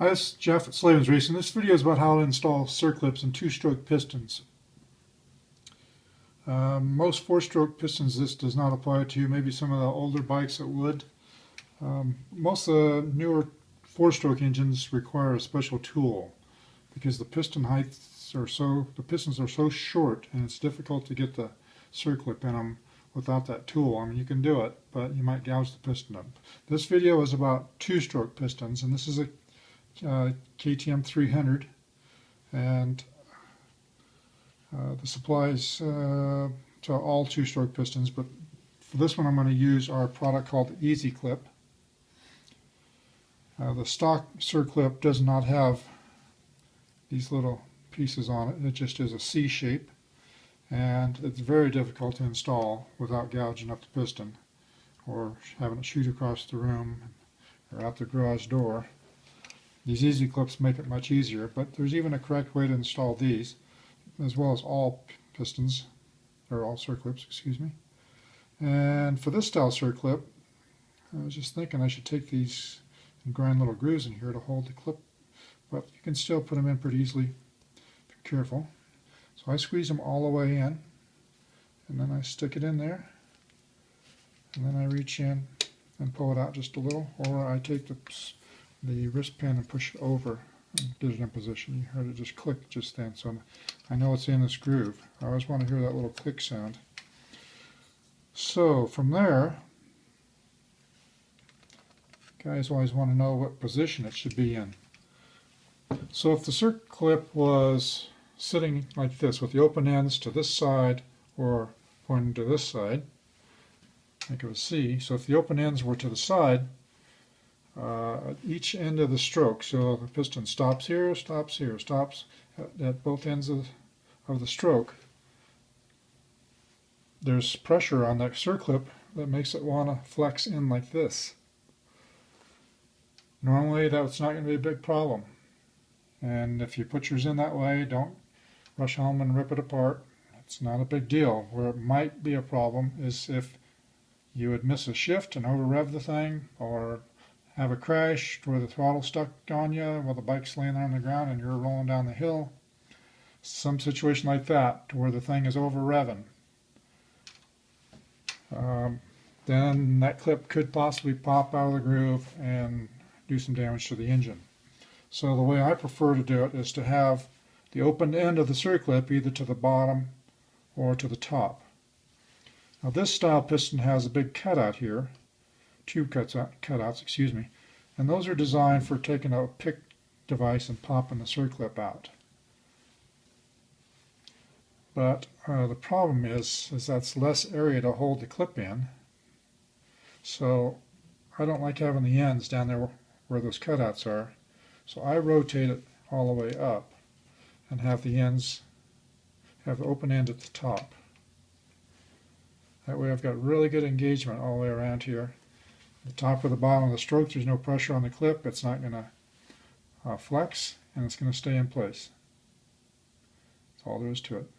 Hi, this is Jeff at Slavens Racing. This video is about how to install circlips and two-stroke pistons. Most four-stroke pistons this does not apply to. Maybe some of the older bikes it would. Most of the newer four-stroke engines require a special tool because the pistons are so short and it's difficult to get the circlip in them without that tool. I mean, you can do it, but you might gouge the piston up. This video is about two-stroke pistons, and this is a KTM 300, and the supplies to all two-stroke pistons, but for this one I'm going to use our product called Easy Clip. The stock circlip does not have these little pieces on it. It just is a C shape, and it's very difficult to install without gouging up the piston or having it shoot across the room or out the garage door. These Easy Clips make it much easier, but there's even a correct way to install these, as well as all pistons, or all circlips, excuse me. And for this style circlip, I was just thinking I should take these and grind little grooves in here to hold the clip, but you can still put them in pretty easily if you're careful. So I squeeze them all the way in, and then I stick it in there, and then I reach in and pull it out just a little, or I take the wrist pin and push it over and get it in position. You heard it just click just then, so I know it's in this groove. I always want to hear that little click sound. So from there, guys always want to know what position it should be in. So if the circlip was sitting like this with the open ends to this side or pointing to this side, think of a C. So if the open ends were to the side, at each end of the stroke, so the piston stops here, stops at both ends of the stroke, there's pressure on that circlip that makes it want to flex in like this. Normally that's not going to be a big problem, and if you put yours in that way, don't rush home and rip it apart. It's not a big deal. Where it might be a problem is if you would miss a shift and over rev the thing, or have a crash where the throttle's stuck on you while the bike's laying there on the ground and you're rolling down the hill. Some situation like that, to where the thing is over revving. Then that clip could possibly pop out of the groove and do some damage to the engine. So the way I prefer to do it is to have the open end of the circlip either to the bottom or to the top. Now this style piston has a big cutout here, tube cutouts, excuse me, and those are designed for taking a pick device and popping the circlip out. But the problem is that's less area to hold the clip in, so I don't like having the ends down there where those cutouts are, so I rotate it all the way up and have the ends, have the open end at the top. That way I've got really good engagement all the way around here. The top or the bottom of the stroke, there's no pressure on the clip. It's not going to flex, and it's going to stay in place. That's all there is to it.